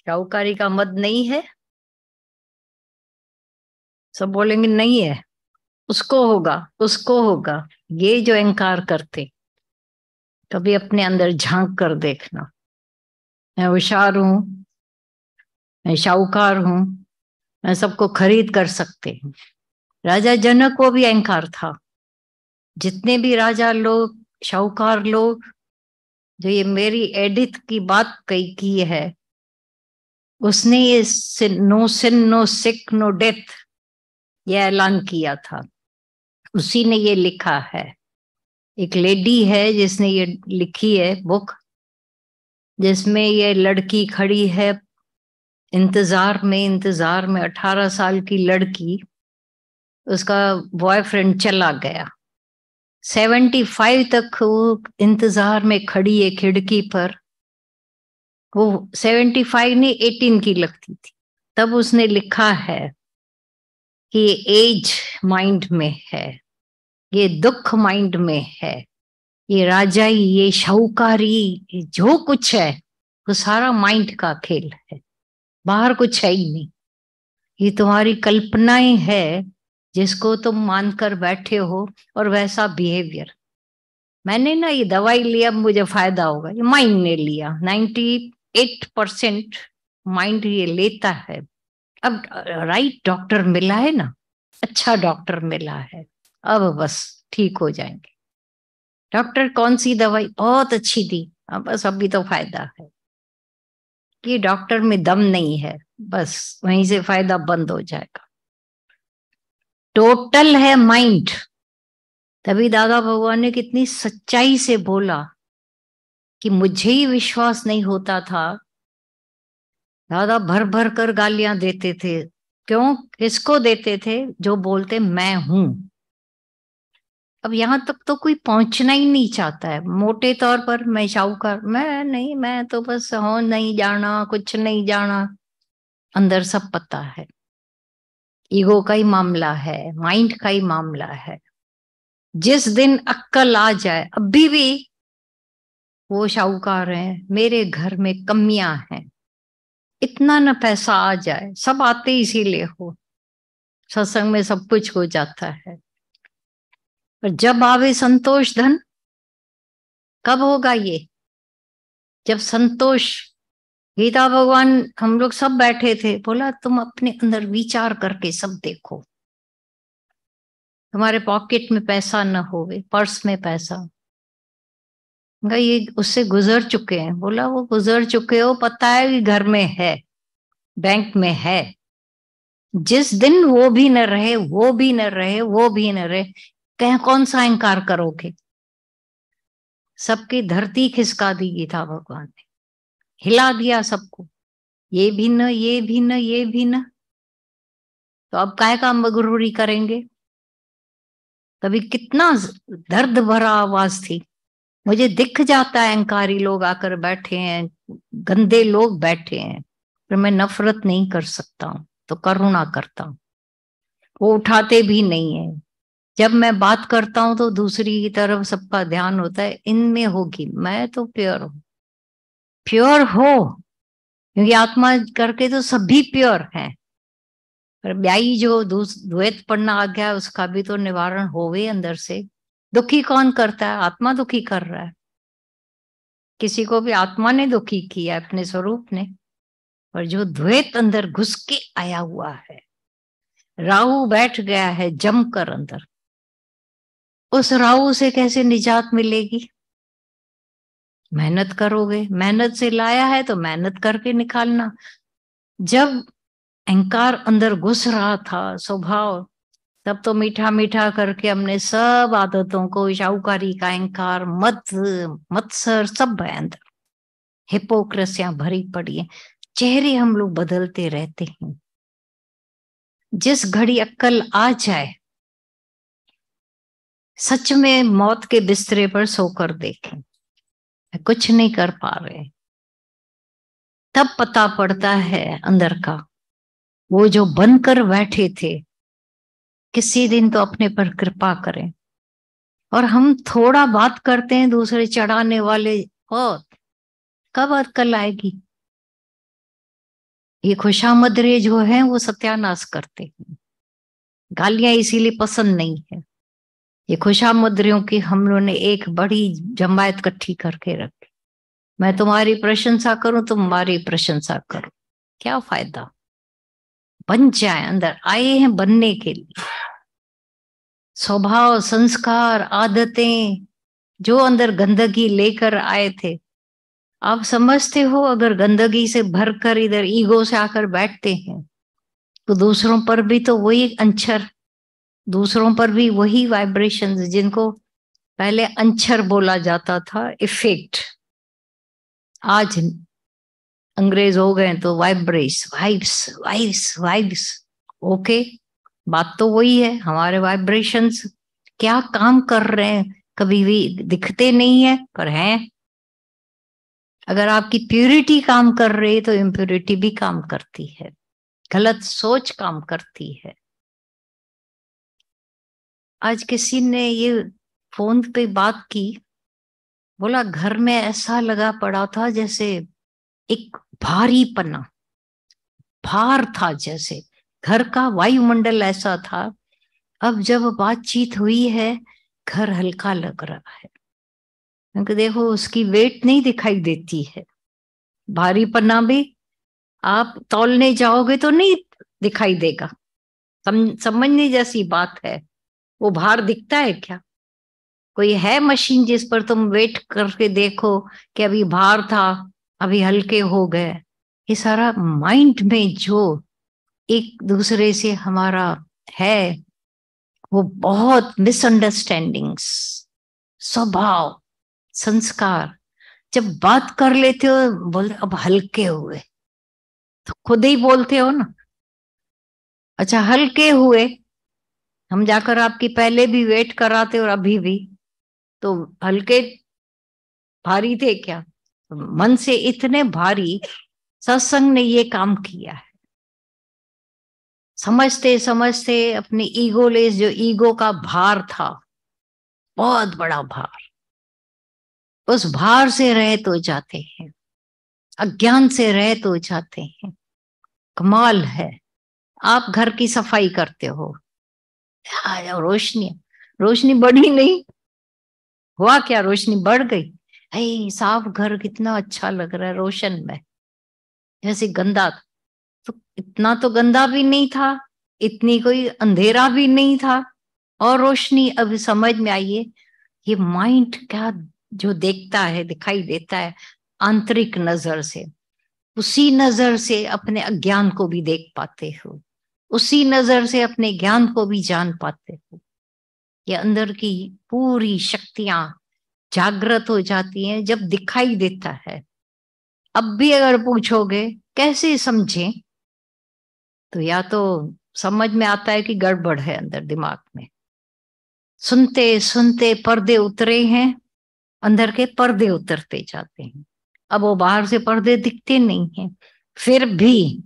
शाहूकारी का मद नहीं है, सब बोलेंगे नहीं है, उसको होगा, उसको होगा। ये जो अहंकार करते, कभी अपने अंदर झांक कर देखना। मैं होशियार हूं, मैं शाहूकार हूं, मैं सबको खरीद कर सकते हूँ। राजा जनक को भी अहंकार था। जितने भी राजा लोग, शाहूकार लोग, जो ये मेरी एडिथ की बात कही की है, उसने ये नो सिन नो सिक नो डेथ ये ऐलान किया था, उसी ने ये लिखा है। एक लेडी है जिसने ये लिखी है बुक, जिसमें ये लड़की खड़ी है इंतजार में 18 साल की लड़की, उसका बॉयफ्रेंड चला गया। 75 तक वो इंतजार में खड़ी है खिड़की पर। वो 75 नहीं 18 की लगती थी। तब उसने लिखा है कि एज माइंड में है, ये दुख माइंड में है, ये राजाई, ये शाहूकारी, ये जो कुछ है वो सारा माइंड का खेल है, बाहर कुछ है ही नहीं। ये तुम्हारी कल्पनाएं है जिसको तुम मानकर बैठे हो, और वैसा बिहेवियर। मैंने ना ये दवाई लिया मुझे फायदा होगा, ये माइंड ने लिया। 98% माइंड ये लेता है। अब राइट डॉक्टर मिला है ना, अच्छा डॉक्टर मिला है, अब बस ठीक हो जाएंगे। डॉक्टर कौन सी दवाई बहुत अच्छी दी, अब बस अभी तो फायदा है। कि डॉक्टर में दम नहीं है, बस वहीं से फायदा बंद हो जाएगा। टोटल है माइंड। तभी दादा भगवान ने कितनी सच्चाई से बोला कि मुझे ही विश्वास नहीं होता था। दादा भर भर कर गालियां देते थे। क्यों? किसको देते थे? जो बोलते मैं हूं। अब यहां तक तो कोई पहुंचना ही नहीं चाहता है। मोटे तौर पर मैं शाहूकार, मैं नहीं, मैं तो बस हो नहीं जाना, कुछ नहीं जाना। अंदर सब पता है। ईगो का ही मामला है, माइंड का ही मामला है। जिस दिन अक्कल आ जाए, अभी भी वो शाहूकार हैं, मेरे घर में कमियां हैं, इतना न पैसा आ जाए, सब आते इसीलिए हो, सत्संग में सब कुछ हो जाता है। पर जब आवे संतोष धन, कब होगा ये? जब संतोष। गीता भगवान, हम लोग सब बैठे थे, बोला तुम अपने अंदर विचार करके सब देखो। तुम्हारे पॉकेट में पैसा न होवे, पर्स में पैसा, ये उससे गुजर चुके हैं। बोला वो गुजर चुके हो, पता है कि घर में है, बैंक में है। जिस दिन वो भी न रहे, वो भी न रहे, वो भी न रहे, कह कौन सा इनकार करोगे? सबकी धरती खिसका दी गीता भगवान ने, हिला दिया सबको। ये भी न, ये भी न, ये भी न, तो अब काय का मगरूरी करेंगे? कभी कितना दर्द भरा आवाज थी। मुझे दिख जाता है अहंकारी लोग आकर बैठे हैं, गंदे लोग बैठे हैं, पर मैं नफरत नहीं कर सकता हूं, तो करुणा करता हूं। वो उठाते भी नहीं है। जब मैं बात करता हूं तो दूसरी की तरफ सबका ध्यान होता है, इनमें होगी, मैं तो प्योर हूं। प्योर हो, क्योंकि आत्मा करके तो सभी प्योर हैं। पर ब्याई जो द्वैत पढ़ना आ गया, उसका भी तो निवारण होवे अंदर से। दुखी कौन करता है? आत्मा दुखी कर रहा है। किसी को भी आत्मा ने दुखी किया अपने स्वरूप ने। और जो द्वैत अंदर घुस के आया हुआ है, राहु बैठ गया है जमकर अंदर, उस राहु से कैसे निजात मिलेगी? मेहनत करोगे, मेहनत से लाया है तो मेहनत करके निकालना। जब अहंकार अंदर घुस रहा था स्वभाव, तब तो मीठा मीठा करके हमने सब आदतों को, शाहूकारी का अहंकार, मत मत्सर सब है अंदर, हिपोक्रेसियां भरी पड़ी है। चेहरे हम लोग बदलते रहते हैं। जिस घड़ी अक्कल आ जाए, सच में मौत के बिस्तरे पर सोकर देखें, कुछ नहीं कर पा रहे, तब पता पड़ता है अंदर का। वो जो बनकर बैठे थे, किसी दिन तो अपने पर कृपा करें। और हम थोड़ा बात करते हैं दूसरे चढ़ाने वाले, और कब अक्ल आएगी? ये खुशामदरे जो है वो सत्यानाश करते हैं। गालियां इसीलिए पसंद नहीं है। ये खुशामदरियों की हम लोगों ने एक बड़ी जमायत इकट्ठी करके रखी। मैं तुम्हारी प्रशंसा करूं, तुम्हारी प्रशंसा करो, क्या फायदा। बन जाए, अंदर आए हैं बनने के लिए। स्वभाव, संस्कार, आदतें जो अंदर गंदगी लेकर आए थे, आप समझते हो अगर गंदगी से भरकर इधर ईगो से आकर बैठते हैं तो दूसरों पर भी तो वही अंचर, दूसरों पर भी वही वाइब्रेशंस, जिनको पहले अंचर बोला जाता था, इफेक्ट, आज अंग्रेज हो गए तो वाइब्रेस, वाइब्स वाइब्स वाइब्स। ओके, बात तो वही है। हमारे वाइब्रेशंस क्या काम कर रहे हैं कभी भी दिखते नहीं है, पर हैं। अगर आपकी प्यूरिटी काम कर रही है तो इम्प्यूरिटी भी काम करती है, गलत सोच काम करती है। आज किसी ने ये फोन पे बात की, बोला घर में ऐसा लगा पड़ा था जैसे एक भारी पन्ना, भार था, जैसे घर का वायुमंडल ऐसा था। अब जब बातचीत हुई है, घर हल्का लग रहा है, क्योंकि देखो उसकी वेट नहीं दिखाई देती है। भारी पन्ना भी आप तौलने जाओगे तो नहीं दिखाई देगा। समझने जैसी बात है। वो भार दिखता है क्या? कोई है मशीन जिस पर तुम वेट करके देखो कि अभी भार था, अभी हल्के हो गए? ये सारा माइंड में जो एक दूसरे से हमारा है, वो बहुत मिसअंडरस्टैंडिंग्स, स्वभाव, संस्कार, जब बात कर लेते हो बोलते अब हल्के हुए, तो खुद ही बोलते हो ना। अच्छा, हल्के हुए, हम जाकर आपकी पहले भी वेट कराते और अभी भी, तो हल्के भारी थे क्या? मन से इतने भारी सत्संग ने ये काम किया है। समझते समझते अपनी ईगो लेस, जो ईगो का भार था, बहुत बड़ा भार, उस भार से रहे तो जाते हैं, अज्ञान से रहे तो जाते हैं। कमाल है। आप घर की सफाई करते हो, रोशनी, रोशनी बढ़ी नहीं, हुआ क्या? रोशनी बढ़ गई। साफ घर कितना अच्छा लग रहा है रोशन में। जैसे गंदा, तो इतना तो गंदा भी नहीं था, इतनी कोई अंधेरा भी नहीं था, और रोशनी। अब समझ में आइए, ये माइंड क्या जो देखता है, दिखाई देता है आंतरिक नजर से, उसी नजर से अपने अज्ञान को भी देख पाते हो, उसी नजर से अपने ज्ञान को भी जान पाते हो। ये अंदर की पूरी शक्तियां जागृत हो जाती हैं जब दिखाई देता है। अब भी अगर पूछोगे कैसे समझें, तो या तो समझ में आता है कि गड़बड़ है अंदर दिमाग में। सुनते सुनते पर्दे उतरे हैं, अंदर के पर्दे उतरते जाते हैं। अब वो बाहर से पर्दे दिखते नहीं हैं, फिर भी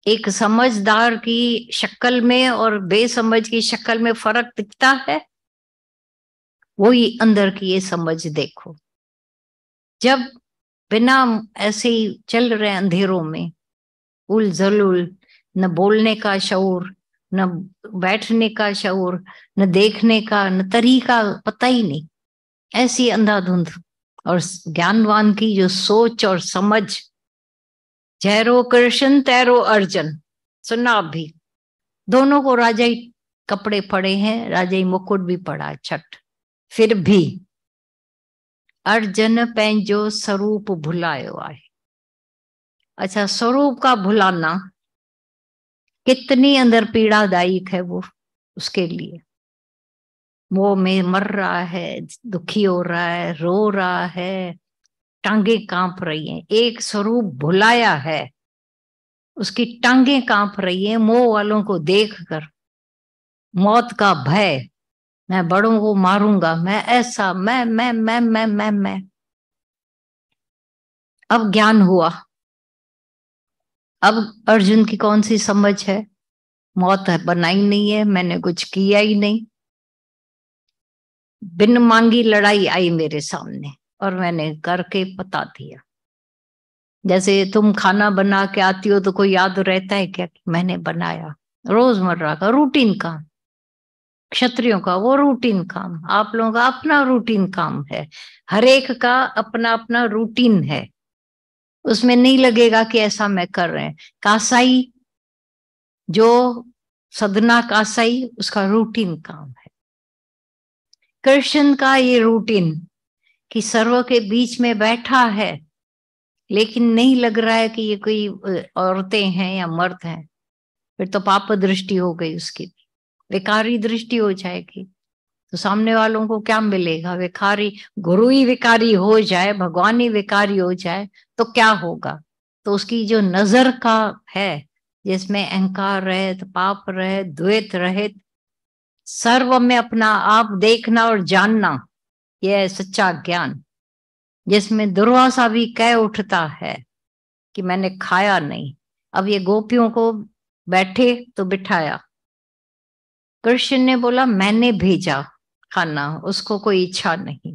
एक समझदार की शक्ल में और बेसमझ की शक्ल में फर्क दिखता है। वही अंदर की ये समझ देखो। जब बिना ऐसे ही चल रहे अंधेरों में, उल जलुल, न बोलने का शऊर, न बैठने का शऊर, न देखने का, न तरीका, पता ही नहीं, ऐसी अंधाधुंध। और ज्ञानवान की जो सोच और समझ, जैरो कृष्ण तैरो अर्जुन, सुना आप भी? दोनों को राजाई कपड़े पड़े हैं, राजाई मुकुट भी पड़ा छठ, फिर भी अर्जुन पंहिंजो स्वरूप भुलायो आहे। अच्छा, स्वरूप का भुलाना कितनी अंदर पीड़ादायक है वो, उसके लिए वो में मर रहा है, दुखी हो रहा है, रो रहा है, टांगे कांप रही हैं। एक स्वरूप भुलाया है, उसकी टांगे कांप रही हैं मोह वालों को देखकर, मौत का भय, मैं बड़ों को मारूंगा, मैं ऐसा, मैं। अब ज्ञान हुआ। अब अर्जुन की कौन सी समझ है? मौत है बनाई नहीं है, मैंने कुछ किया ही नहीं, बिन मांगी लड़ाई आई मेरे सामने और मैंने करके बता दिया। जैसे तुम खाना बना के आती हो तो कोई याद रहता है क्या कि मैंने बनाया? रोजमर्रा का रूटीन काम। क्षत्रियों का वो रूटीन काम, आप लोगों का अपना रूटीन काम है। हर एक का अपना अपना रूटीन है, उसमें नहीं लगेगा कि ऐसा मैं कर रहे हैं। कासाई जो सदना कासाई, उसका रूटीन काम है। कृष्ण का ये रूटीन कि सर्व के बीच में बैठा है, लेकिन नहीं लग रहा है कि ये कोई औरतें हैं या मर्द हैं, फिर तो पाप दृष्टि हो गई उसकी, विकारी दृष्टि हो जाएगी। तो सामने वालों को क्या मिलेगा? विकारी। गुरु ही विकारी हो जाए, भगवान ही विकारी हो जाए तो क्या होगा? तो उसकी जो नजर का है, जिसमें अहंकार रहित, पाप रहित, द्वैत रहित, सर्व में अपना आप देखना और जानना, यह है सच्चा ज्ञान। जिसमें दुर्वासा भी कह उठता है कि मैंने खाया नहीं। अब ये गोपियों को बैठे तो बिठाया, कृष्ण ने बोला मैंने भेजा खाना, उसको कोई इच्छा नहीं।